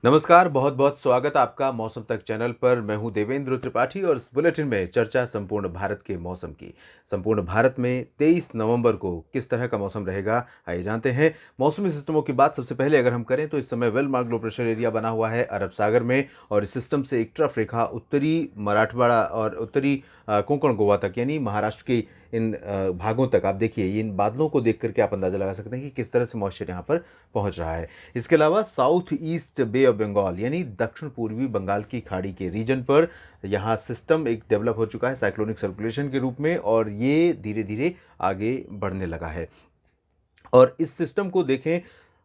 नमस्कार, बहुत-बहुत स्वागत आपका मौसम तक चैनल पर। मैं हूं देवेंद्र त्रिपाठी और इस बुलेटिन में चर्चा संपूर्ण भारत के मौसम की। संपूर्ण भारत में 23 नवंबर को किस तरह का मौसम रहेगा, आइए जानते हैं। मौसमी सिस्टमों की बात सबसे पहले अगर हम करें तो इस समय well marked low pressure area बना हुआ है अरब सागर में और इस सिस्टम से एक ट्रफ रेखा उत्तरी मराठवाड़ा और उत्तरी कोंकण गोवा तक यानी महाराष्ट्र के इन भागों तक आप देखिए, इन बादलों को देख करके आप अंदाजा लगा सकते हैं कि किस तरह से मॉइस्चर यहाँ पर पहुँच रहा है। इसके अलावा south east bay of Bengal यानी दक्षिण पूर्वी बंगाल की खाड़ी के रीजन पर यहाँ सिस्टम एक डेवलप हो चुका है साइक्लोनिक सर्कुलेशन के रूप में और ये धीरे धीरे आगे बढ़ने लगा है। और इस सिस्टम को देखें,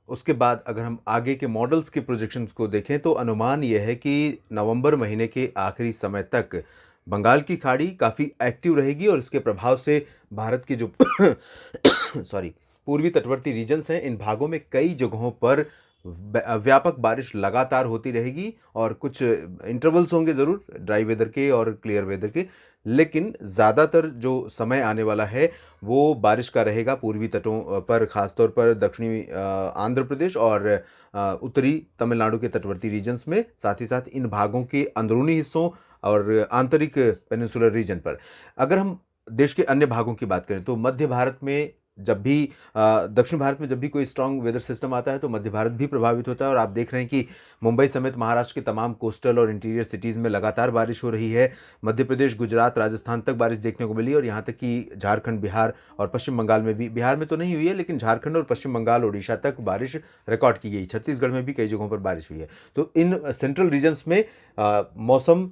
उसके बाद अगर हम आगे के मॉडल्स के प्रोजेक्शंस को देखें तो अनुमान यह है कि नवंबर महीने के आखिरी समय तक बंगाल की खाड़ी काफ़ी एक्टिव रहेगी और इसके प्रभाव से भारत के जो सॉरी पूर्वी तटवर्ती रीजन्स हैं, इन भागों में कई जगहों पर व्यापक बारिश लगातार होती रहेगी और कुछ इंटरवल्स होंगे ज़रूर ड्राई वेदर के और क्लियर वेदर के, लेकिन ज़्यादातर जो समय आने वाला है वो बारिश का रहेगा पूर्वी तटों पर, ख़ासतौर पर दक्षिणी आंध्र प्रदेश और उत्तरी तमिलनाडु के तटवर्ती रीजन्स में, साथ ही साथ इन भागों के अंदरूनी हिस्सों और आंतरिक पेनिनसुलर रीजन पर। अगर हम देश के अन्य भागों की बात करें तो मध्य भारत में जब भी दक्षिण भारत में जब भी कोई स्ट्रांग वेदर सिस्टम आता है तो मध्य भारत भी प्रभावित होता है और आप देख रहे हैं कि मुंबई समेत महाराष्ट्र के तमाम कोस्टल और इंटीरियर सिटीज़ में लगातार बारिश हो रही है। मध्य प्रदेश, गुजरात, राजस्थान तक बारिश देखने को मिली और यहाँ तक कि झारखंड, बिहार और पश्चिम बंगाल में भी, बिहार में तो नहीं हुई है लेकिन झारखंड और पश्चिम बंगाल, उड़ीसा तक बारिश रिकॉर्ड की गई। छत्तीसगढ़ में भी कई जगहों पर बारिश हुई है। तो इन सेंट्रल रीजन्स में मौसम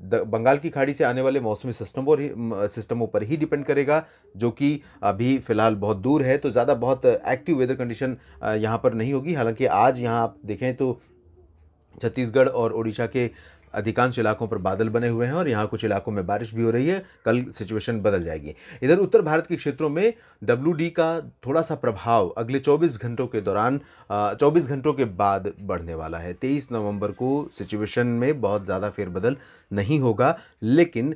बंगाल की खाड़ी से आने वाले मौसमी सिस्टमों पर ही डिपेंड करेगा, जो कि अभी फिलहाल बहुत दूर है, तो ज़्यादा बहुत एक्टिव वेदर कंडीशन यहाँ पर नहीं होगी। हालांकि आज यहाँ आप देखें तो छत्तीसगढ़ और उड़ीसा के अधिकांश इलाकों पर बादल बने हुए हैं और यहाँ कुछ इलाकों में बारिश भी हो रही है। कल सिचुएशन बदल जाएगी। इधर उत्तर भारत के क्षेत्रों में WD का थोड़ा सा प्रभाव अगले 24 घंटों के दौरान 24 घंटों के बाद बढ़ने वाला है। 23 नवंबर को सिचुएशन में बहुत ज़्यादा फेरबदल नहीं होगा, लेकिन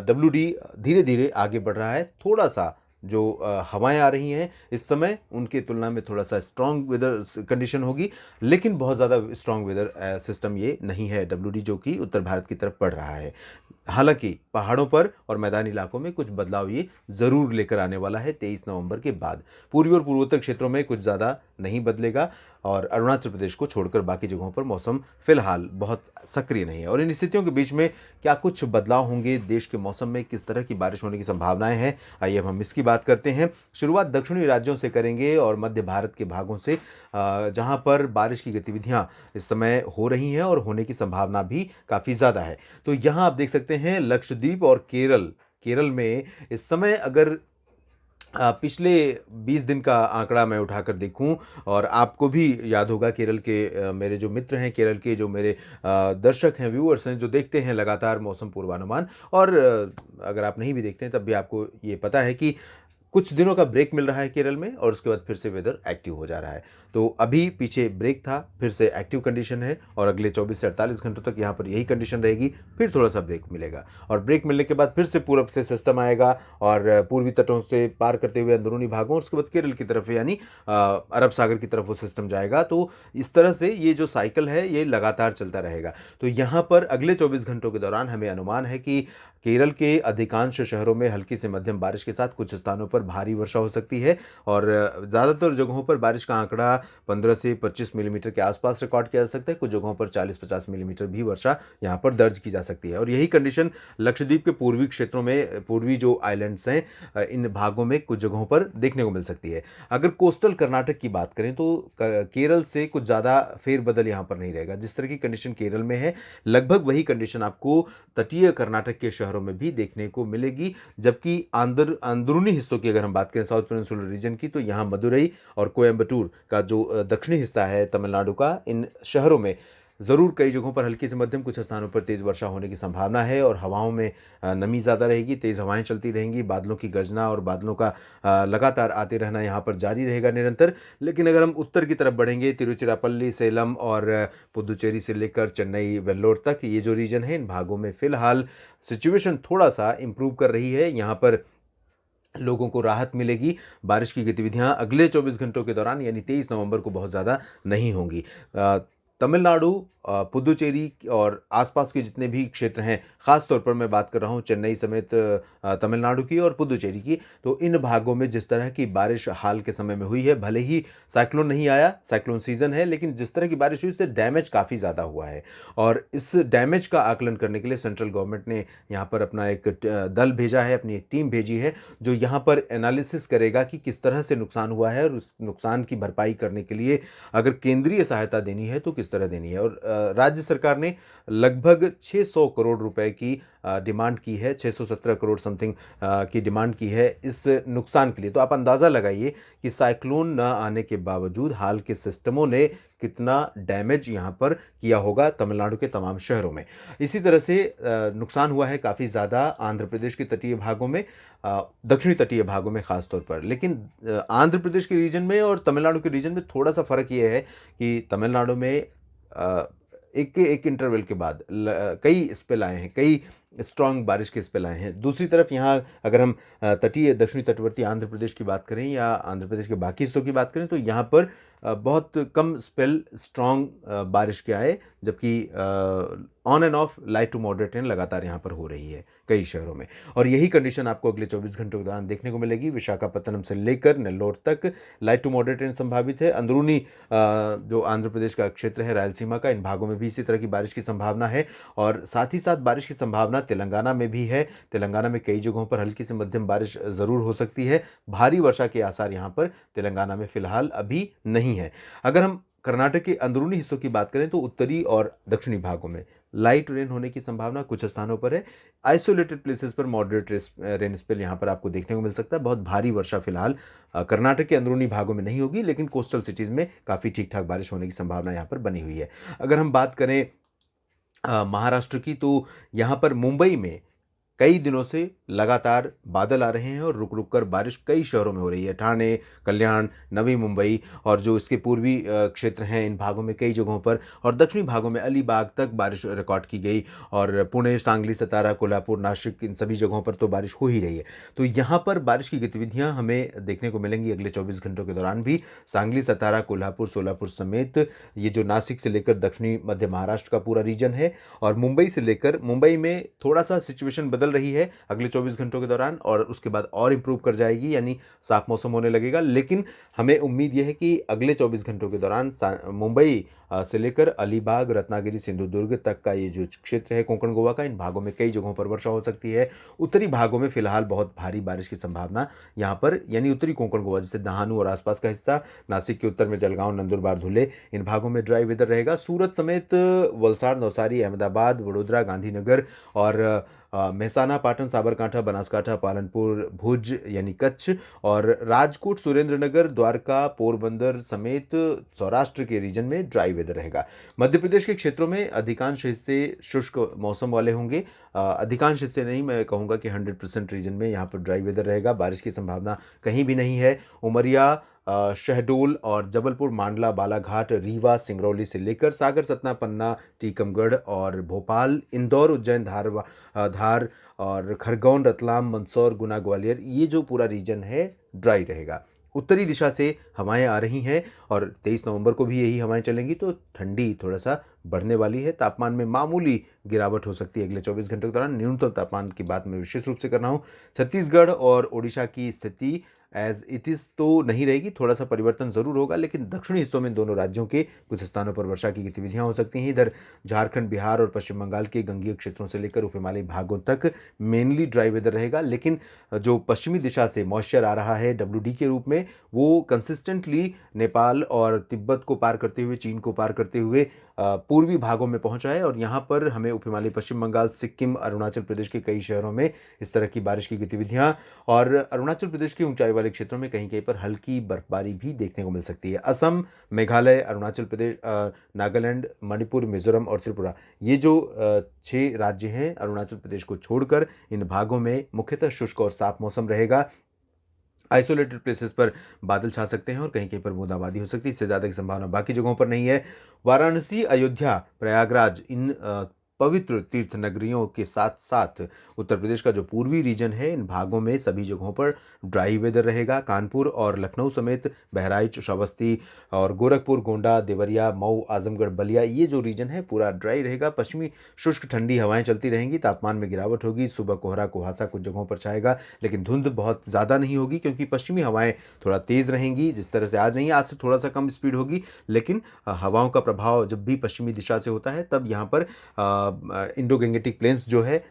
WD धीरे धीरे आगे बढ़ रहा है। थोड़ा सा जो हवाएं आ रही हैं इस समय उनकी तुलना में थोड़ा सा स्ट्रॉन्ग वेदर कंडीशन होगी, लेकिन बहुत ज़्यादा स्ट्रॉन्ग वेदर सिस्टम ये नहीं है WD जो कि उत्तर भारत की तरफ बढ़ रहा है। हालांकि पहाड़ों पर और मैदानी इलाकों में कुछ बदलाव ये ज़रूर लेकर आने वाला है 23 नवंबर के बाद। पूर्वी और पूर्वोत्तर क्षेत्रों में कुछ ज़्यादा नहीं बदलेगा और अरुणाचल प्रदेश को छोड़कर बाकी जगहों पर मौसम फिलहाल बहुत सक्रिय नहीं है। और इन स्थितियों के बीच में क्या कुछ बदलाव होंगे देश के मौसम में, किस तरह की बारिश होने की संभावनाएं हैं, आइए अब हम इसकी बात करते हैं। शुरुआत दक्षिणी राज्यों से करेंगे और मध्य भारत के भागों से, जहां पर बारिश की गतिविधियां इस समय हो रही हैं और होने की संभावना भी काफ़ी ज़्यादा है। तो यहाँ आप देख सकते हैं लक्षद्वीप और केरल, केरल में इस समय अगर पिछले 20 दिन का आंकड़ा मैं उठाकर देखूं और आपको भी याद होगा केरल के मेरे जो मित्र हैं, केरल के जो मेरे दर्शक हैं, व्यूअर्स हैं, जो देखते हैं लगातार मौसम पूर्वानुमान और अगर आप नहीं भी देखते हैं तब भी आपको ये पता है कि कुछ दिनों का ब्रेक मिल रहा है केरल में और उसके बाद फिर से वेदर एक्टिव हो जा रहा है। तो अभी पीछे ब्रेक था, फिर से एक्टिव कंडीशन है और अगले 24 से 48 घंटों तक यहाँ पर यही कंडीशन रहेगी। फिर थोड़ा सा ब्रेक मिलेगा और ब्रेक मिलने के बाद फिर से पूरब से सिस्टम आएगा और पूर्वी तटों से पार करते हुए अंदरूनी भागों और उसके बाद केरल की तरफ यानी अरब सागर की तरफ वो सिस्टम जाएगा। तो इस तरह से ये जो साइकिल है ये लगातार चलता रहेगा। तो यहाँ पर अगले 24 घंटों के दौरान हमें अनुमान है कि केरल के अधिकांश शहरों में हल्की से मध्यम बारिश के साथ कुछ स्थानों पर भारी वर्षा हो सकती है और ज़्यादातर जगहों पर बारिश का आंकड़ा 15 से 25 मिलीमीटर के आसपास रिकॉर्ड किया जा सकता है। कुछ जगहों पर 40-50 मिलीमीटर भी वर्षा यहाँ पर दर्ज की जा सकती है और यही कंडीशन लक्षद्वीप के पूर्वी क्षेत्रों में, पूर्वी जो आइलैंड्स हैं, इन भागों में कुछ जगहों पर देखने को मिल सकती है। अगर कोस्टल कर्नाटक की बात करें तो केरल से कुछ ज़्यादा फेरबदल यहाँ पर नहीं रहेगा। जिस तरह की कंडीशन केरल में है लगभग वही कंडीशन आपको तटीय कर्नाटक के शहरों में भी देखने को मिलेगी। जबकि अंदरूनी हिस्सों की अगर हम बात करें साउथ पेनिनसुलर रीजन की, तो यहाँ मदुरई और कोयम्बटूर का जो दक्षिणी हिस्सा है तमिलनाडु का, इन शहरों में ज़रूर कई जगहों पर हल्की से मध्यम, कुछ स्थानों पर तेज़ वर्षा होने की संभावना है और हवाओं में नमी ज़्यादा रहेगी, तेज़ हवाएं चलती रहेंगी, बादलों की गर्जना और बादलों का लगातार आते रहना यहाँ पर जारी रहेगा निरंतर। लेकिन अगर हम उत्तर की तरफ बढ़ेंगे, तिरुचिरापल्ली, सेलम और पुदुचेरी से लेकर चेन्नई, वेल्लोर तक, ये जो रीजन है, इन भागों में फ़िलहाल सिचुएशन थोड़ा सा इम्प्रूव कर रही है। यहाँ पर लोगों को राहत मिलेगी। बारिश की गतिविधियां अगले 24 घंटों के दौरान यानी 23 नवंबर को बहुत ज़्यादा नहीं होंगी। तमिलनाडु पुदुचेरी और आसपास के जितने भी क्षेत्र हैं, ख़ास तौर पर मैं बात कर रहा हूँ चेन्नई समेत तमिलनाडु की और पुदुचेरी की, तो इन भागों में जिस तरह की बारिश हाल के समय में हुई है, भले ही साइक्लोन नहीं आया, साइक्लोन सीज़न है, लेकिन जिस तरह की बारिश हुई उससे डैमेज काफ़ी ज़्यादा हुआ है। और इस डैमेज का आकलन करने के लिए सेंट्रल गवर्नमेंट ने यहाँ पर अपना एक दल भेजा है, अपनी एक टीम भेजी है, जो यहाँ पर एनालिसिस करेगा कि किस तरह से नुकसान हुआ है और उस नुकसान की भरपाई करने के लिए अगर केंद्रीय सहायता देनी है तो किस तरह देनी है। और राज्य सरकार ने लगभग 600 करोड़ रुपए की डिमांड की है, 617 करोड़ समथिंग की डिमांड की है इस नुकसान के लिए। तो आप अंदाज़ा लगाइए कि साइक्लोन न आने के बावजूद हाल के सिस्टमों ने कितना डैमेज यहाँ पर किया होगा तमिलनाडु के तमाम शहरों में। इसी तरह से नुकसान हुआ है काफ़ी ज़्यादा आंध्र प्रदेश के तटीय भागों में, दक्षिणी तटीय भागों में ख़ास तौर पर। लेकिन आंध्र प्रदेश के रीजन में और तमिलनाडु के रीजन में थोड़ा-सा फ़र्क ये है कि तमिलनाडु में एक एक इंटरवल के बाद कई स्पेल आए हैं, कई स्ट्रांग बारिश के स्पेल आए हैं। दूसरी तरफ यहाँ अगर हम तटीय दक्षिणी तटवर्ती आंध्र प्रदेश की बात करें या आंध्र प्रदेश के बाकी हिस्सों की बात करें तो यहाँ पर बहुत कम स्पेल स्ट्रांग बारिश के आए, जबकि on and off light to moderate rain लगातार यहाँ पर हो रही है कई शहरों में। और यही कंडीशन आपको अगले 24 घंटों के दौरान देखने को मिलेगी। विशाखापत्तनम से लेकर नेल्लोर तक लाइट टू मॉडरेट रेन संभावित है। अंदरूनी जो आंध्र प्रदेश का क्षेत्र है रायलसीमा का, इन भागों में भी इसी तरह की बारिश की संभावना है। और साथ ही साथ बारिश की संभावना तेलंगाना में भी है। तेलंगाना में कई जगहों पर हल्की से मध्यम बारिश ज़रूर हो सकती है। भारी वर्षा के आसार यहाँ पर तेलंगाना में फ़िलहाल अभी नहीं है। अगर हम कर्नाटक के अंदरूनी हिस्सों की बात करें तो उत्तरी और दक्षिणी भागों में लाइट रेन होने की संभावना कुछ स्थानों पर है। आइसोलेटेड प्लेसेस पर मॉडरेट रेन स्पेल यहाँ पर आपको देखने को मिल सकता है। बहुत भारी वर्षा फिलहाल कर्नाटक के अंदरूनी भागों में नहीं होगी, लेकिन कोस्टल सिटीज़ में काफ़ी ठीक ठाक बारिश होने की संभावना यहाँ पर बनी हुई है। अगर हम बात करें महाराष्ट्र की, तो यहाँ पर मुंबई में कई दिनों से लगातार बादल आ रहे हैं और रुक रुक कर बारिश कई शहरों में हो रही है। ठाणे, कल्याण, नवी मुंबई और जो इसके पूर्वी क्षेत्र हैं इन भागों में कई जगहों पर, और दक्षिणी भागों में अलीबाग तक बारिश रिकॉर्ड की गई। और पुणे, सांगली, सतारा, कोल्हापुर, नासिक, इन सभी जगहों पर तो बारिश हो ही रही है। तो यहाँ पर बारिश की गतिविधियाँ हमें देखने को मिलेंगी अगले 24 घंटों के दौरान भी। सांगली, सतारा, कोल्हापुर, सोलापुर समेत ये जो नासिक से लेकर दक्षिणी मध्य महाराष्ट्र का पूरा रीजन है, और मुंबई से लेकर, मुंबई में थोड़ा सा सिचुएशन बदल रही है अगले 24 घंटों के दौरान और उसके बाद और इंप्रूव कर जाएगी, यानी साफ मौसम होने लगेगा। लेकिन हमें उम्मीद यह है कि अगले 24 घंटों के दौरान मुंबई से लेकर अलीबाग, रत्नागिरी, सिंधुदुर्ग तक का ये जो क्षेत्र है कोंकण गोवा का, इन भागों में कई जगहों पर वर्षा हो सकती है। उत्तरी भागों में फिलहाल बहुत भारी बारिश की संभावना यहाँ पर, यानी उत्तरी कोंकण गोवा जैसे दहानू और आसपास का हिस्सा, नासिक के उत्तर में जलगांव, नंदुरबार, धुले, इन भागों में ड्राई वेदर रहेगा। सूरत समेत वलसाड़, नवसारी, अहमदाबाद, वडोदरा, गांधीनगर और मेहसाना, पाटन, साबरकांठा, बनासकांठा, पालनपुर, भुज यानी कच्छ और राजकोट, सुरेंद्रनगर, द्वारका, पोरबंदर समेत सौराष्ट्र के रीजन में ड्राई वेदर रहेगा। मध्य प्रदेश के क्षेत्रों में अधिकांश हिस्से शुष्क मौसम वाले होंगे। अधिकांश हिस्से नहीं, मैं कहूँगा कि 100% रीजन में यहाँ पर ड्राई वेदर रहेगा। बारिश की संभावना कहीं भी नहीं है। उमरिया, शहडोल और जबलपुर, मांडला, बालाघाट, रीवा, सिंगरौली से लेकर सागर, सतना, पन्ना, टीकमगढ़ और भोपाल, इंदौर, उज्जैन, धार और खरगोन, रतलाम, मंदसौर, गुना, ग्वालियर, ये जो पूरा रीजन है ड्राई रहेगा। उत्तरी दिशा से हवाएं आ रही हैं और 23 नवंबर को भी यही हवाएं चलेंगी, तो ठंडी थोड़ा सा बढ़ने वाली है। तापमान में मामूली गिरावट हो सकती है अगले 24 घंटों के दौरान। न्यूनतम तापमान की बात मैं विशेष रूप से कर रहा हूँ। छत्तीसगढ़ और ओडिशा की स्थिति एज इट इज़ तो नहीं रहेगी, थोड़ा सा परिवर्तन ज़रूर होगा, लेकिन दक्षिणी हिस्सों में दोनों राज्यों के कुछ स्थानों पर वर्षा की गतिविधियां हो सकती हैं। इधर झारखंड, बिहार और पश्चिम बंगाल के गंगीय क्षेत्रों से लेकर उप हिमालयी भागों तक मेनली ड्राई वेदर रहेगा, लेकिन जो पश्चिमी दिशा से मॉइस्चर आ रहा है WD के रूप में, वो कंसिस्टेंटली नेपाल और तिब्बत को पार करते हुए, चीन को पार करते हुए पूर्वी भागों में पहुंचा है। और यहाँ पर हमें उप हिमालयी पश्चिम बंगाल, सिक्किम, अरुणाचल प्रदेश के कई शहरों में इस तरह की बारिश की गतिविधियां, और अरुणाचल प्रदेश के ऊंचाई वाले क्षेत्रों में कहीं कहीं पर हल्की बर्फबारी भी देखने को मिल सकती है। असम, मेघालय, अरुणाचल प्रदेश, नागालैंड, मणिपुर, मिजोरम और त्रिपुरा, ये जो 6 राज्य हैं अरुणाचल प्रदेश को छोड़कर, इन भागों में मुख्यतः शुष्क और साफ मौसम रहेगा। आइसोलेटेड प्लेसेस पर बादल छा सकते हैं और कहीं कहीं पर बूंदाबांदी हो सकती है। इससे ज़्यादा की संभावना बाकी जगहों पर नहीं है। वाराणसी, अयोध्या, प्रयागराज, इन पवित्र तीर्थ नगरियों के साथ साथ उत्तर प्रदेश का जो पूर्वी रीजन है, इन भागों में सभी जगहों पर ड्राई वेदर रहेगा। कानपुर और लखनऊ समेत बहराइच, श्रावस्ती और गोरखपुर, गोंडा, देवरिया, मऊ, आजमगढ़, बलिया, ये जो रीजन है पूरा ड्राई रहेगा। पश्चिमी शुष्क ठंडी हवाएं चलती रहेंगी, तापमान में गिरावट होगी। सुबह कोहरा कुहासा कुछ जगहों पर छाएगा, लेकिन धुंध बहुत ज़्यादा नहीं होगी क्योंकि पश्चिमी हवाएं थोड़ा तेज़ रहेंगी। जिस तरह से आज नहीं है, आज से थोड़ा सा कम स्पीड होगी, लेकिन हवाओं का प्रभाव जब भी पश्चिमी दिशा से होता है तब यहाँ पर इंडो गैंगेटिक प्लेन्स जो है,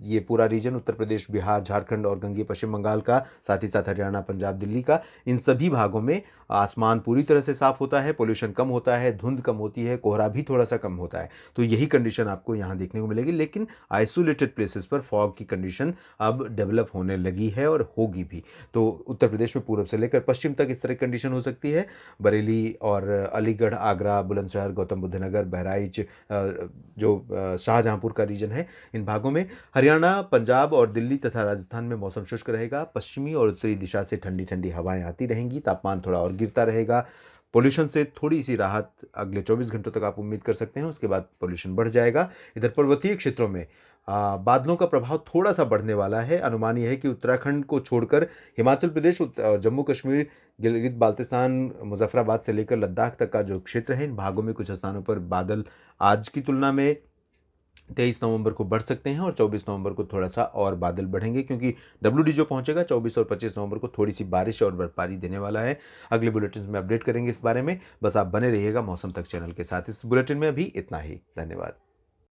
ये पूरा रीजन उत्तर प्रदेश, बिहार, झारखंड और गंगेय पश्चिम बंगाल का, साथ ही साथ हरियाणा, पंजाब, दिल्ली का, इन सभी भागों में आसमान पूरी तरह से साफ होता है, पोल्यूशन कम होता है, धुंध कम होती है, कोहरा भी थोड़ा सा कम होता है। तो यही कंडीशन आपको यहाँ देखने को मिलेगी। लेकिन आइसोलेटेड प्लेसेस पर फॉग की कंडीशन अब डेवलप होने लगी है और होगी भी। तो उत्तर प्रदेश में पूर्व से लेकर पश्चिम तक इस तरह की कंडीशन हो सकती है। बरेली और अलीगढ़, आगरा, बुलंदशहर, गौतम बुद्ध नगर, बहराइच, जो शाहजहांपुर का रीजन है, इन भागों में, हरियाणा, पंजाब और दिल्ली तथा राजस्थान में मौसम शुष्क रहेगा। पश्चिमी और उत्तरी दिशा से ठंडी ठंडी हवाएं आती रहेंगी, तापमान थोड़ा और गिरता रहेगा। पोल्यूशन से थोड़ी सी राहत अगले 24 घंटों तक आप उम्मीद कर सकते हैं, उसके बाद पोल्यूशन बढ़ जाएगा। इधर पर्वतीय क्षेत्रों में बादलों का प्रभाव थोड़ा सा बढ़ने वाला है। अनुमान यह है कि उत्तराखंड को छोड़कर हिमाचल प्रदेश, जम्मू कश्मीर, गिलगित बाल्तिस्तान, मुजफ्फराबाद से लेकर लद्दाख तक का जो क्षेत्र है, इन भागों में कुछ स्थानों पर बादल आज की तुलना में 23 नवंबर को बढ़ सकते हैं और 24 नवंबर को थोड़ा सा और बादल बढ़ेंगे, क्योंकि WD जो पहुंचेगा 24 और 25 नवंबर को थोड़ी सी बारिश और बर्फबारी देने वाला है। अगले बुलेटिन में अपडेट करेंगे इस बारे में। बस आप बने रहिएगा मौसम तक चैनल के साथ। इस बुलेटिन में अभी इतना ही। धन्यवाद।